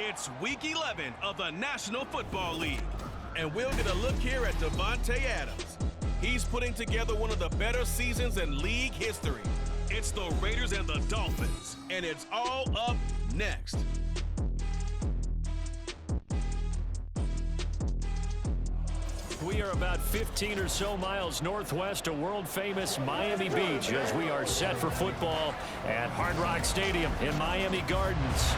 It's Week 11 of the National Football League, and we'll get a look here at Davante Adams. He's putting together one of the better seasons in league history. It's the Raiders and the Dolphins, and it's all up next. We are about 15 or so miles northwest of world-famous Miami Beach as we are set for football at Hard Rock Stadium in Miami Gardens.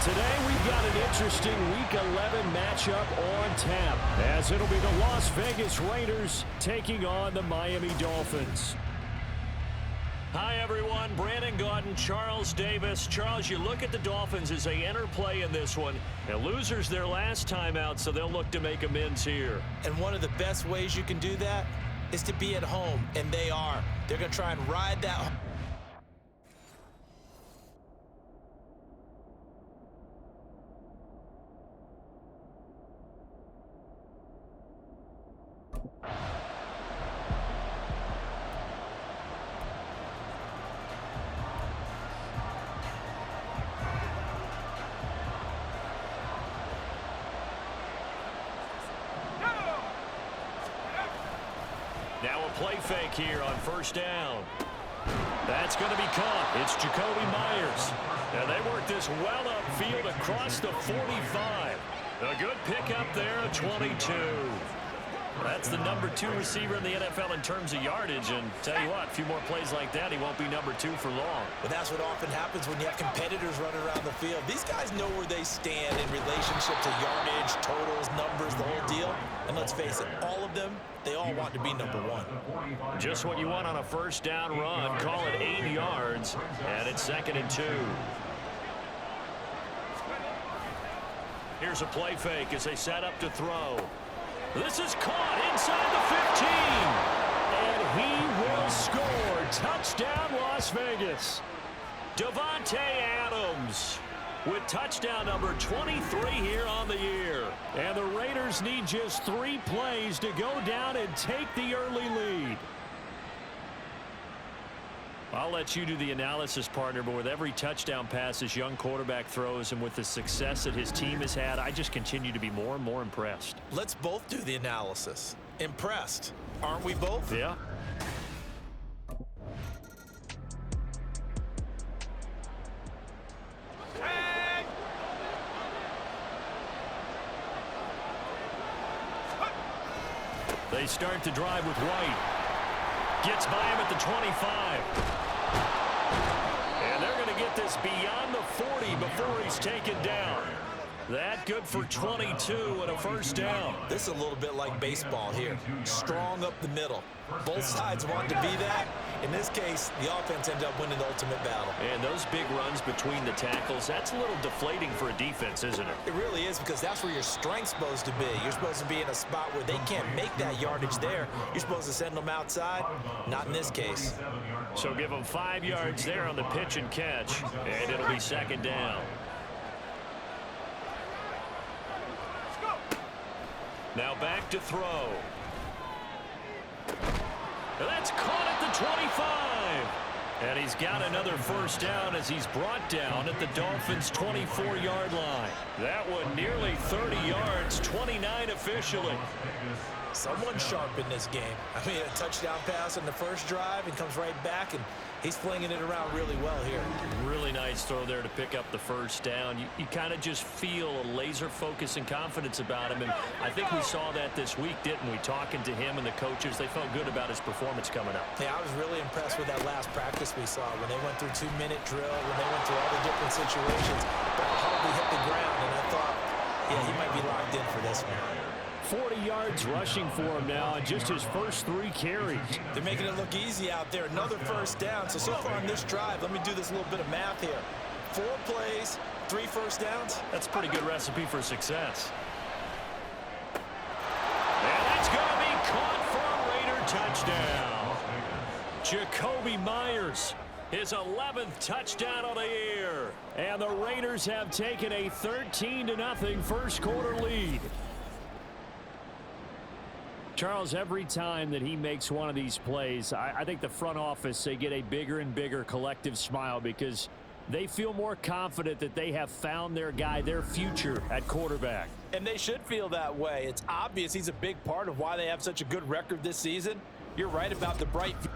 Today we've got an interesting Week 11 matchup on tap as it'll be the Las Vegas Raiders taking on the Miami Dolphins. Hi everyone, Brandon Gaudin, Charles Davis. Charles, you look at the Dolphins as they enter play in this one. And losers their last time out, so they'll look to make amends here. And one of the best ways you can do that is to be at home, and they are. They're going to try and ride that. Now a play fake here on first down. That's going to be caught. It's Jacoby Myers. And they work this well upfield across the 45. A good pickup there, 22. That's the number 2 receiver in the NFL in terms of yardage. And tell you what, a few more plays like that, he won't be number 2 for long. But that's what often happens when you have competitors running around the field. These guys know where they stand in relationship to yardage, totals, numbers, the whole deal. And let's face it, all of them, they all want to be number 1. Just what you want on a first down run. Call it 8 yards, and it's 2nd and 2. Here's a play fake as they set up to throw. This is caught inside the 15. And he will score. Touchdown, Las Vegas. Davante Adams with touchdown number 23 here on the year. And the Raiders need just 3 plays to go down and take the early lead. I'll let you do the analysis, partner, but with every touchdown pass this young quarterback throws and with the success that his team has had, I just continue to be more and more impressed. Let's both do the analysis. Impressed. Aren't we both? Yeah. They start the drive with White. Gets by him at the 25. And they're going to get this beyond the 40 before he's taken down. That good for 22 and a first down. This is a little bit like baseball here. Strong up the middle. Both sides want to be that. In this case, the offense ended up winning the ultimate battle. And those big runs between the tackles, that's a little deflating for a defense, isn't it? It really is, because that's where your strength's supposed to be. You're supposed to be in a spot where they can't make that yardage there. You're supposed to send them outside. Not in this case. So give them 5 yards there on the pitch and catch, and it'll be 2nd down. Now back to throw. That's caught at the 25. And he's got another first down as he's brought down at the Dolphins' 24-yard line. That one nearly 30 yards, 29 officially. Someone sharp in this game. I mean, a touchdown pass on the first drive and comes right back, and he's flinging it around really well here. Really nice throw there to pick up the first down. You kind of just feel a laser focus and confidence about him, and I think we saw that this week, didn't we? Talking to him and the coaches, they felt good about his performance coming up. Yeah, I was really impressed with that last practice we saw when they went through 2-minute drill, when they went through all the different situations, but hardly hit the ground, and I thought, yeah, he might be locked in for this one. 40 yards rushing for him now in just his first 3 carries. They're making it look easy out there. Another first down. So far on this drive, let me do this little bit of math here. 4 plays, 3 first downs. That's a pretty good recipe for success. And that's going to be caught for a Raider touchdown. Jacoby Myers, his 11th touchdown of the year. And the Raiders have taken a 13-0 first quarter lead. Charles, every time that he makes one of these plays, I think the front office, they get a bigger and bigger collective smile because They feel more confident that they have found their guy, their future at quarterback. And they should feel that way. It's obvious he's a big part of why they have such a good record this season. You're right about the bright future.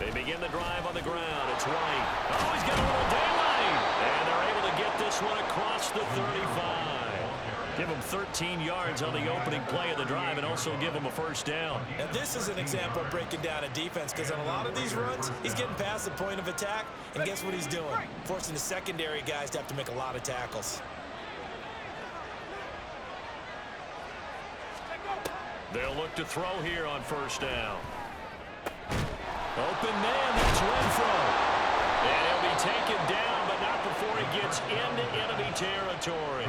They begin the drive on the ground. It's White. Oh, he's got a little daylight. And they're able to get this one across the 35. Give him 13 yards on the opening play of the drive and also give him a first down. Now, this is an example of breaking down a defense because on a lot of these runs, he's getting past the point of attack, and guess what he's doing? Forcing the secondary guys to have to make a lot of tackles. They'll look to throw here on first down. Open man, that's Renfro. And he'll be taken down, but not before he gets into enemy territory.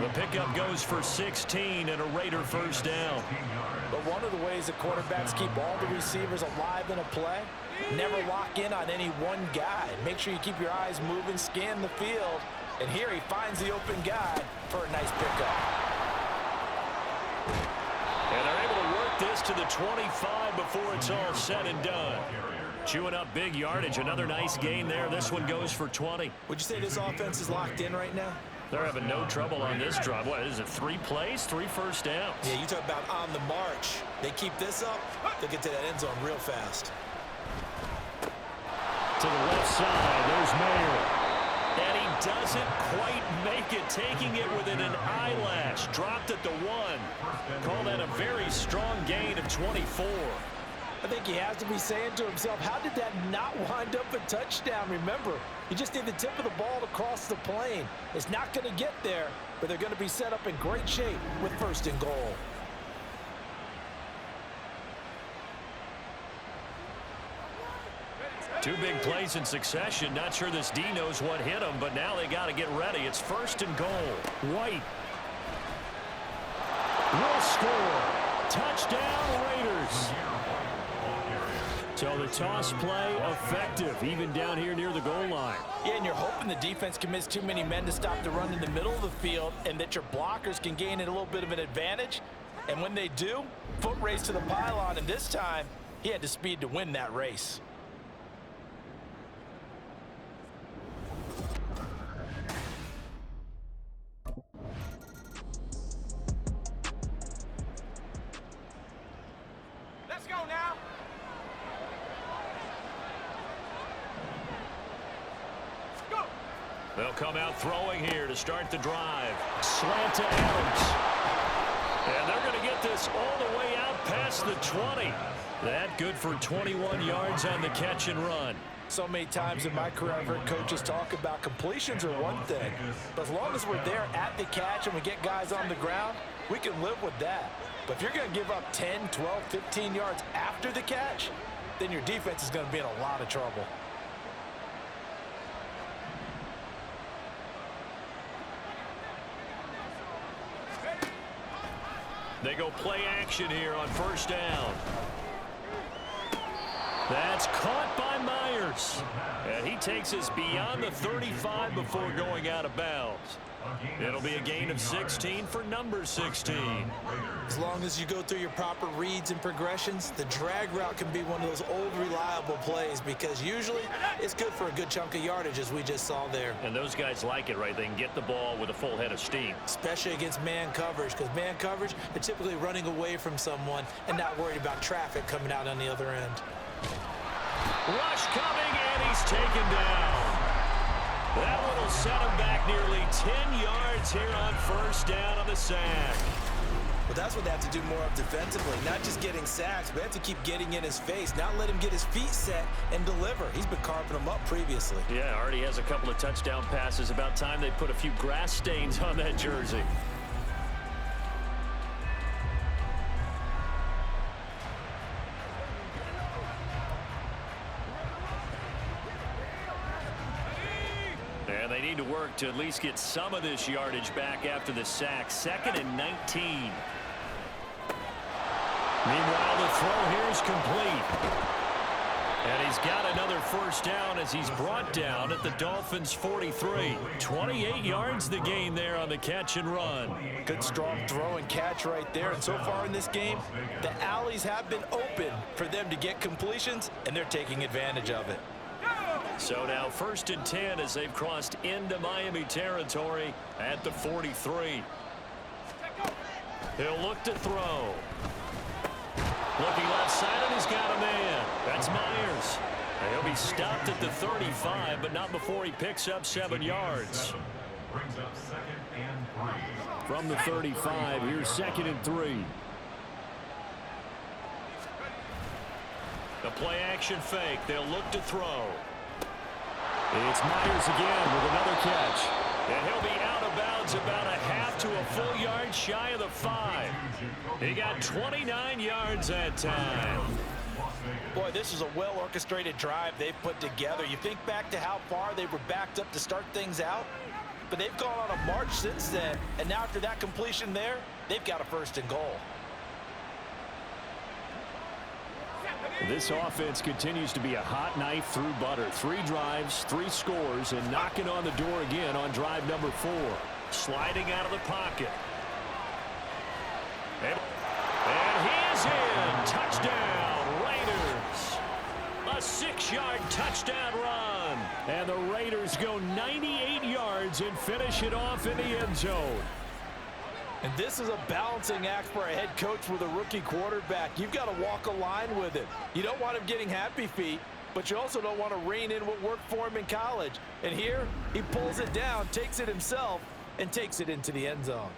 The pickup goes for 16 and a Raider first down. But one of the ways that quarterbacks keep all the receivers alive in a play, never lock in on any one guy. Make sure you keep your eyes moving, scan the field. And here he finds the open guy for a nice pickup. And they're able to work this to the 25 before it's all said and done. Chewing up big yardage. Another nice gain there. This one goes for 20. Would you say this offense is locked in right now? They're having no trouble on this drive. What is it, 3 plays, 3 first downs? Yeah, you talk about on the march. They keep this up, they'll get to that end zone real fast. To the left side, there's Mayer. And he doesn't quite make it, taking it within an eyelash. Dropped at the 1. Call that a very strong gain of 24. I think he has to be saying to himself, how did that not wind up a touchdown? Remember, you just need the tip of the ball to cross the plane. It's not going to get there, but they're going to be set up in great shape with first and goal. Two big plays in succession. Not sure this D knows what hit him, but now they got to get ready. It's first and goal. White will score. Touchdown, Raiders. So the toss play effective, even down here near the goal line. Yeah, and you're hoping the defense commits too many men to stop the run in the middle of the field and that your blockers can gain a little bit of an advantage. And when they do, foot race to the pylon, and this time, he had the speed to win that race. Let's go now. They'll come out throwing here to start the drive. Slant to Adams. And they're going to get this all the way out past the 20. That good for 21 yards on the catch and run. So many times in my career, I've heard coaches talk about completions are one thing. But as long as we're there at the catch and we get guys on the ground, we can live with that. But if you're going to give up 10, 12, 15 yards after the catch, then your defense is going to be in a lot of trouble. They go play action here on first down. That's caught by Myers. And he takes us beyond the 35 before going out of bounds. It'll be a gain of 16 for number 16. As long as you go through your proper reads and progressions, the drag route can be one of those old reliable plays because usually it's good for a good chunk of yardage as we just saw there. And those guys like it, right? They can get the ball with a full head of steam. Especially against man coverage, because man coverage, they're typically running away from someone and not worried about traffic coming out on the other end. Rush coming, and he's taken down. That one will set him back nearly 10 yards here on first down on the sack. But that's what they have to do more of defensively, not just getting sacks, but they have to keep getting in his face, not let him get his feet set and deliver. He's been carving them up previously. Yeah, already has a couple of touchdown passes. About time they put a few grass stains on that jersey. And they need to work to at least get some of this yardage back after the sack. 2nd and 19. Meanwhile, the throw here is complete. And he's got another first down as he's brought down at the Dolphins' 43. 28 yards the gain there on the catch and run. Good strong throw and catch right there. And so far in this game, the alleys have been open for them to get completions, and they're taking advantage of it. So now 1st and 10 as they've crossed into Miami territory at the 43. He'll look to throw. Looking left side, and he's got a man. That's Myers. He'll be stopped at the 35, but not before he picks up 7 yards. From the 35, here's 2nd and 3. The play action fake. They'll look to throw. It's Myers again with another catch. And he'll be out of bounds about a half to a full yard shy of the 5. He got 29 yards that time. Boy, this is a well-orchestrated drive they've put together. You think back to how far they were backed up to start things out, but they've gone on a march since then, and now after that completion there, they've got a 1st and goal. This offense continues to be a hot knife through butter. 3 drives, 3 scores, and knocking on the door again on drive number 4. Sliding out of the pocket. And he is in. Touchdown, Raiders. A 6-yard touchdown run. And the Raiders go 98 yards and finish it off in the end zone. And this is a balancing act for a head coach with a rookie quarterback. You've got to walk a line with it. You don't want him getting happy feet, but you also don't want to rein in what worked for him in college. And here, he pulls it down, takes it himself, and takes it into the end zone.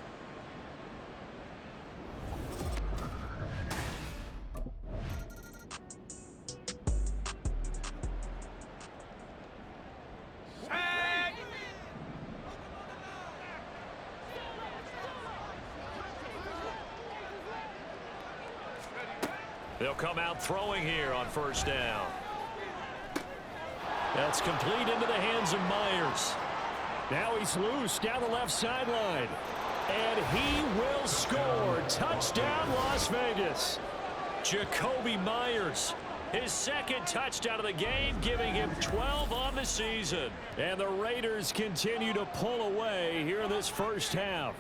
They'll come out throwing here on 1st down. That's complete into the hands of Myers. Now he's loose down the left sideline. And he will score. Touchdown, Las Vegas. Jacoby Myers. His 2nd touchdown of the game, giving him 12 on the season. And the Raiders continue to pull away here in this first half.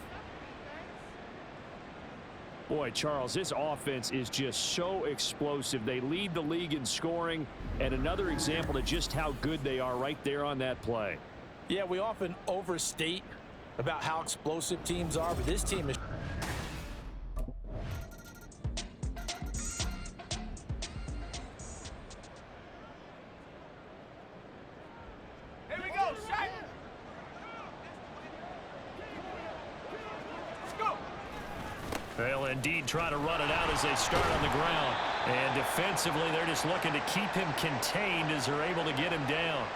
Boy, Charles, this offense is just so explosive. They lead the league in scoring, and another example of just how good they are right there on that play. Yeah, we often overstate about how explosive teams are, but this team is... Here we go, Shaq! They'll indeed try to run it out as they start on the ground. And defensively, they're just looking to keep him contained as they're able to get him down.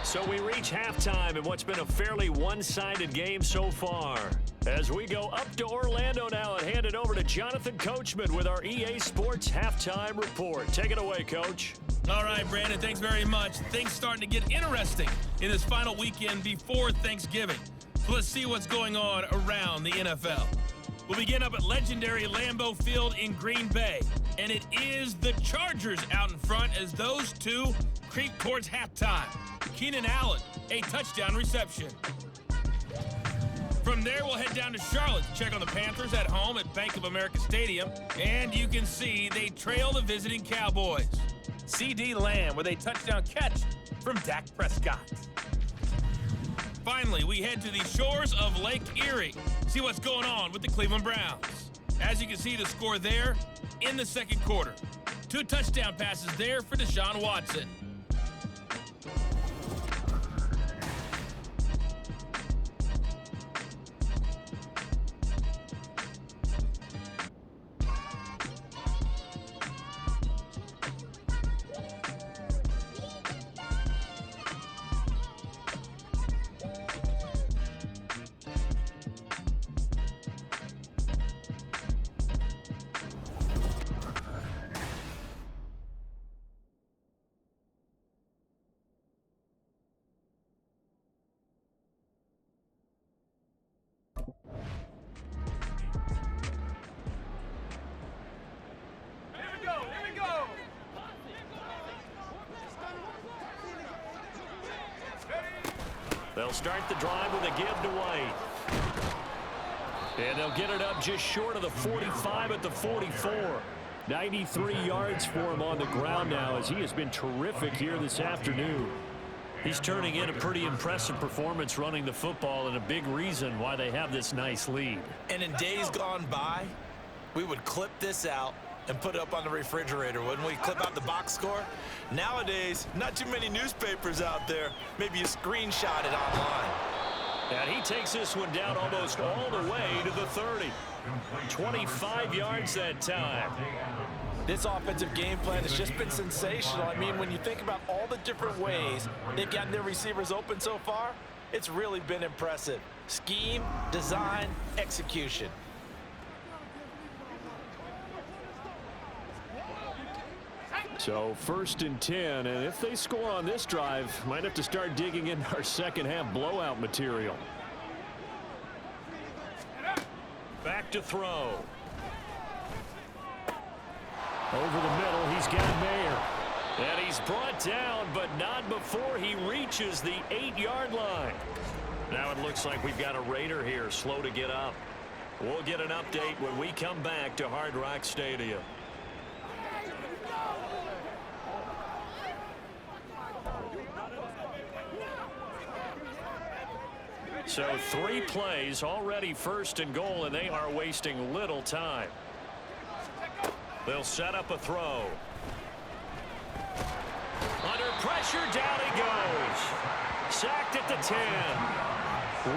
So we reach halftime in what's been a fairly one-sided game so far. As we go up to Orlando now and hand it over to Jonathan Coachman with our EA Sports Halftime Report. Take it away, Coach. All right, Brandon, thanks very much. Things starting to get interesting in this final weekend before Thanksgiving. So let's see what's going on around the NFL. We'll begin up at legendary Lambeau Field in Green Bay. And it is the Chargers out in front as those two creep towards halftime. Keenan Allen, a touchdown reception. From there, we'll head down to Charlotte to check on the Panthers at home at Bank of America Stadium. And you can see they trail the visiting Cowboys. C.D. Lamb with a touchdown catch from Dak Prescott. Finally, we head to the shores of Lake Erie. See what's going on with the Cleveland Browns. As you can see, the score there in the 2nd quarter. 2 touchdown passes there for Deshaun Watson. They'll start the drive with a give to White. And they'll get it up just short of the 45 at the 44. 93 yards for him on the ground now, as he has been terrific here this afternoon. He's turning in a pretty impressive performance running the football, and a big reason why they have this nice lead. And in days gone by, we would clip this out and put it up on the refrigerator, wouldn't we? Clip out the box score. Nowadays, not too many newspapers out there. Maybe you screenshot it online. And he takes this one down almost all the way to the 30. 25 yards that time. This offensive game plan has just been sensational. I mean, when you think about all the different ways they've gotten their receivers open so far, it's really been impressive. Scheme, design, execution. So 1st and 10, and if they score on this drive, might have to start digging in our second half blowout material. Back to throw. Over the middle, he's got Mayer. And he's brought down, but not before he reaches the 8-yard line. Now it looks like we've got a Raider here, slow to get up. We'll get an update when we come back to Hard Rock Stadium. So 3 plays, already 1st and goal, and they are wasting little time. They'll set up a throw. Under pressure, down he goes. Sacked at the 10.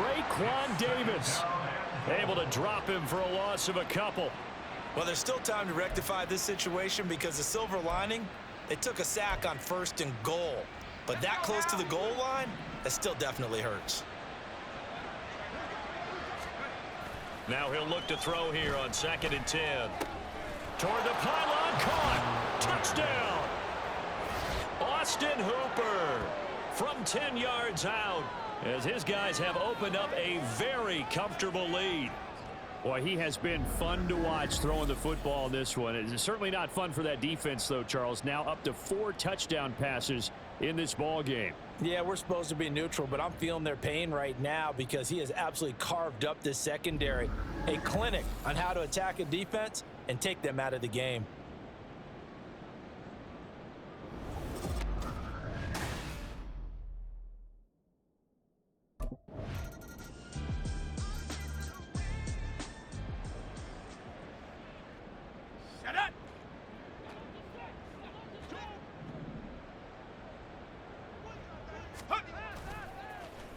Raekwon Davis able to drop him for a loss of a couple. Well, there's still time to rectify this situation because the silver lining, they took a sack on 1st and goal. But that close to the goal line, that still definitely hurts. Now he'll look to throw here on 2nd and 10. Toward the pylon, caught. Touchdown. Austin Hooper from 10 yards out, as his guys have opened up a very comfortable lead. Boy, he has been fun to watch throwing the football in this one. It's certainly not fun for that defense, though, Charles. Now up to 4 touchdown passes in this ball game. Yeah, we're supposed to be neutral, but I'm feeling their pain right now because he has absolutely carved up this secondary. A clinic on how to attack a defense and take them out of the game.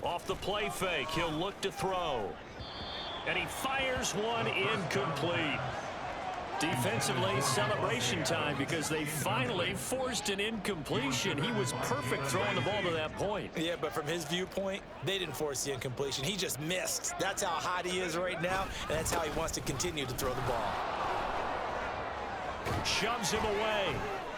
Off the play fake, he'll look to throw. And he fires one incomplete. Defensively, celebration time because they finally forced an incompletion. He was perfect throwing the ball to that point. Yeah, but from his viewpoint, they didn't force the incompletion. He just missed. That's how hot he is right now, and that's how he wants to continue to throw the ball. Shoves him away.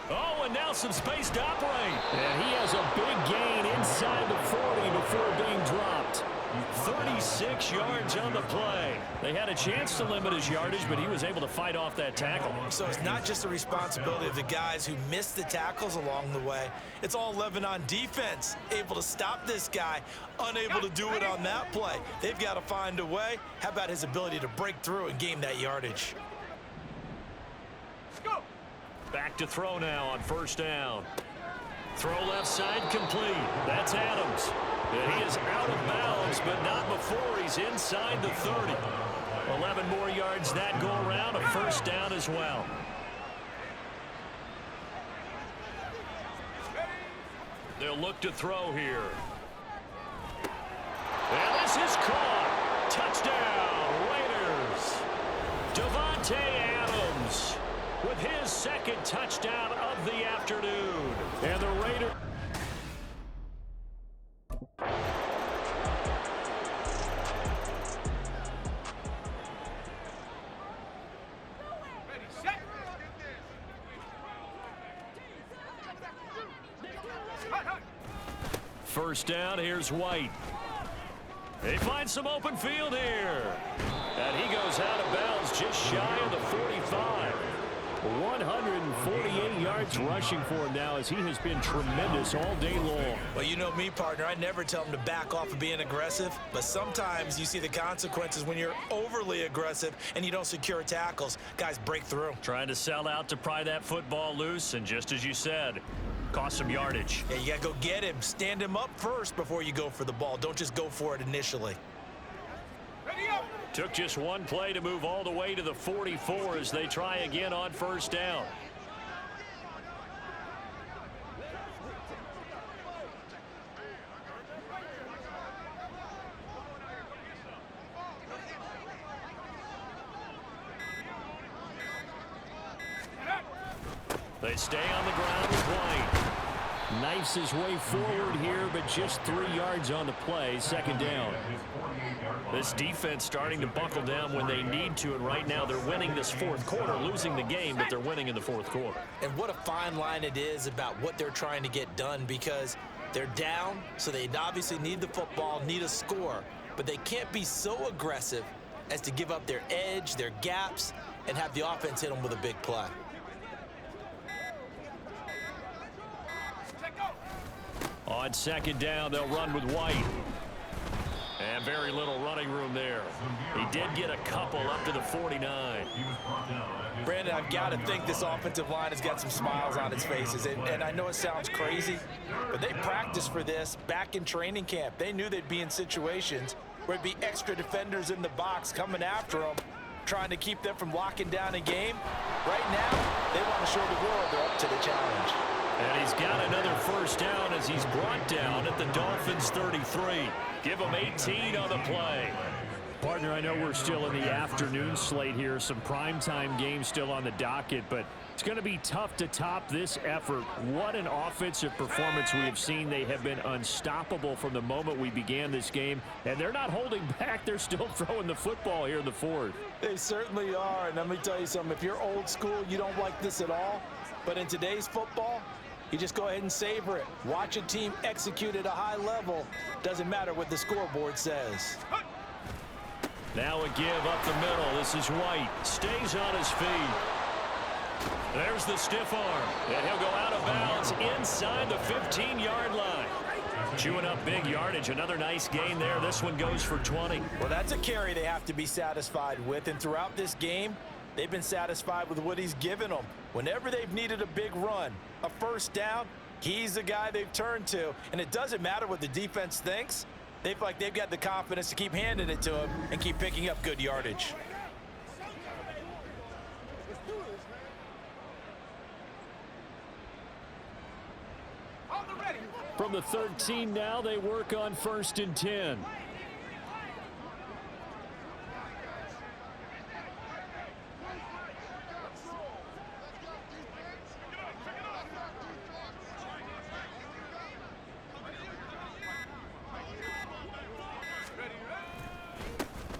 Oh, and now some space to operate. And he has a big gain inside the 40 before being dropped. 36 yards on the play. They had a chance to limit his yardage, but he was able to fight off that tackle. So it's not just the responsibility of the guys who missed the tackles along the way. It's all 11 on defense, able to stop this guy, unable to do it on that play. They've got to find a way. How about his ability to break through and gain that yardage? Back to throw now on 1st down. Throw left side complete. That's Adams. And he is out of bounds, but not before he's inside the 30. 11 more yards that go around, a 1st down as well. They'll look to throw here. And this is caught. Touchdown, Raiders. Davante Adams with his 2nd touchdown of the afternoon. And the Raiders. First down, here's White. They find some open field here. And he goes out of bounds just shy of the 45. 148 yards rushing for him now, as he has been tremendous all day long. Well, you know me, partner. I never tell him to back off of being aggressive, but sometimes you see the consequences when you're overly aggressive and you don't secure tackles. Guys break through. Trying to sell out to pry that football loose, and just as you said, cost some yardage. Yeah, you got to go get him. Stand him up first before you go for the ball. Don't just go for it initially. Ready up. Took just one play to move all the way to the 44 as they try again on first down. They stay on the ground with White. Knifes his way forward here, but just 3 yards on the play. Second down. This defense starting to buckle down when they need to, and right now they're winning this fourth quarter, losing the game, but they're winning in the fourth quarter. And what a fine line it is about what they're trying to get done, because they're down, so they obviously need the football, need a score, but they can't be so aggressive as to give up their edge, their gaps, and have the offense hit them with a big play. On second down, they'll run with White. And very little running room there. He did get a couple up to the 49. Brandon, I've got to think this offensive line has got some smiles on its faces. And I know it sounds crazy, but they practiced for this back in training camp. They knew they'd be in situations where it'd be extra defenders in the box coming after them, trying to keep them from locking down a game. Right now, they want to show the world they're up to the challenge. And he's got another first down as he's brought down at the Dolphins' 33. Give him 18 on the play. Partner, I know we're still in the afternoon slate here. Some primetime games still on the docket, but it's going to be tough to top this effort. What an offensive performance we have seen. They have been unstoppable from the moment we began this game, and they're not holding back. They're still throwing the football here in the fourth. They certainly are, and let me tell you something. If you're old school, you don't like this at all. But in today's football, you just go ahead and savor it. Watch a team execute at a high level. Doesn't matter what the scoreboard says. Now a give up the middle. This is White. Stays on his feet. There's the stiff arm. And he'll go out of bounds inside the 15-yard line. Chewing up big yardage. Another nice gain there. This one goes for 20. Well, that's a carry they have to be satisfied with. And throughout this game, they've been satisfied with what he's given them. Whenever they've needed a big run, a first down, he's the guy they've turned to. And it doesn't matter what the defense thinks. They've got the confidence to keep handing it to him and keep picking up good yardage. From the 13 now, they work on 1st and 10.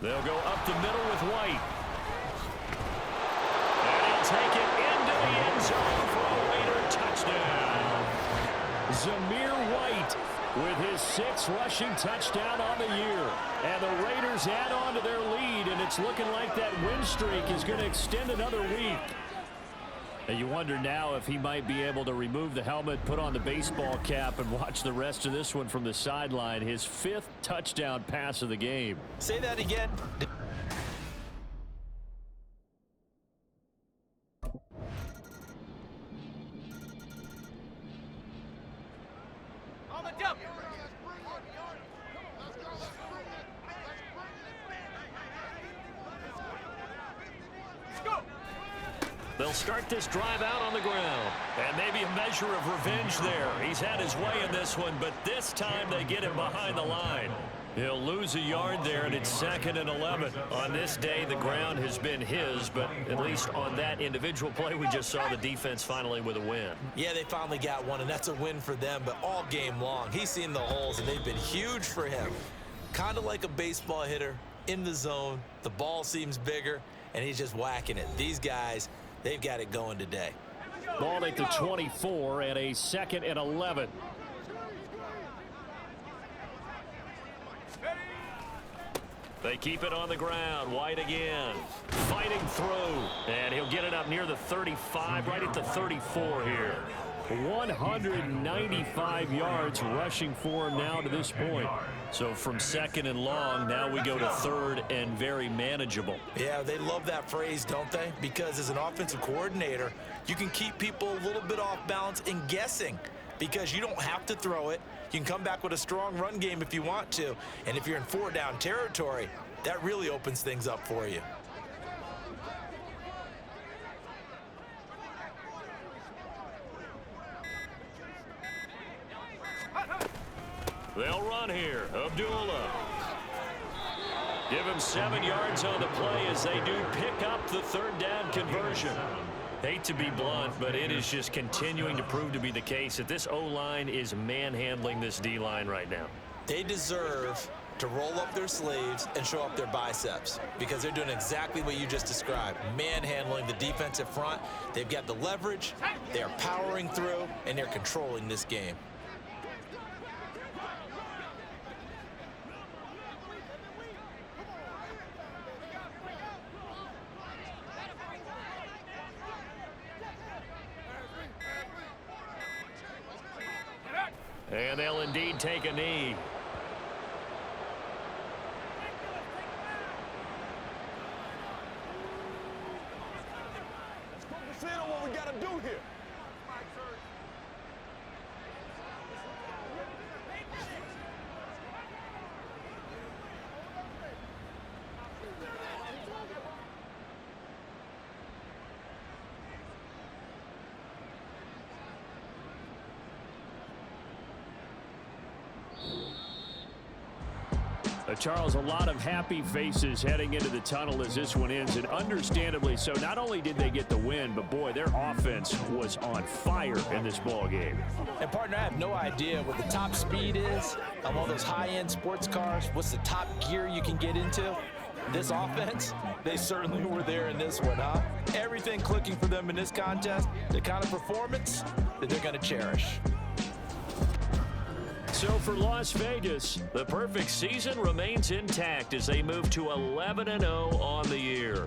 They'll go up the middle with White. And he'll take it into the end zone for a Raider touchdown. Zamir White with his 6th rushing touchdown on the year. And the Raiders add on to their lead, and it's looking like that win streak is going to extend another week. And you wonder now if he might be able to remove the helmet, put on the baseball cap, and watch the rest of this one from the sideline. His 5th touchdown pass of the game. Say that again. On the dump. They'll start this drive out on the ground. And maybe a measure of revenge there. He's had his way in this one, but this time they get him behind the line. He'll lose a yard there, and it's 2nd and 11. On this day, the ground has been his, but at least on that individual play, we just saw the defense finally with a win. Yeah, they finally got one, and that's a win for them, but all game long, he's seen the holes, and they've been huge for him. Kind of like a baseball hitter in the zone. The ball seems bigger, and he's just whacking it. These guys, they've got it going today. Ball at the 24 and a 2nd and 11. They keep it on the ground. White again. Fighting through. And he'll get it up near the 35, right at the 34 here. 195 yards rushing for him now to this point. So from second and long, now we go to third and very manageable. Yeah, they love that phrase, don't they? Because as an offensive coordinator, you can keep people a little bit off balance and guessing because you don't have to throw it. You can come back with a strong run game if you want to. And if you're in 4-down territory, that really opens things up for you. They'll run here. Abdullah. Give him 7 yards on the play as they do pick up the third down conversion. Hate to be blunt, but it is just continuing to prove to be the case that this O-line is manhandling this D-line right now. They deserve to roll up their sleeves and show up their biceps because they're doing exactly what you just described, manhandling the defensive front. They've got the leverage, they're powering through, and they're controlling this game. And they'll indeed take a knee. Focus in on what we got to do here. Charles, a lot of happy faces heading into the tunnel as this one ends, and understandably so. Not only did they get the win, but boy, their offense was on fire in this ball game. And partner, I have no idea what the top speed is on all those high-end sports cars. What's the top gear you can get into? This offense, they certainly were there in this one, huh? Everything clicking for them in this contest, the kind of performance that they're going to cherish. So for Las Vegas, the perfect season remains intact as they move to 11-0 on the year.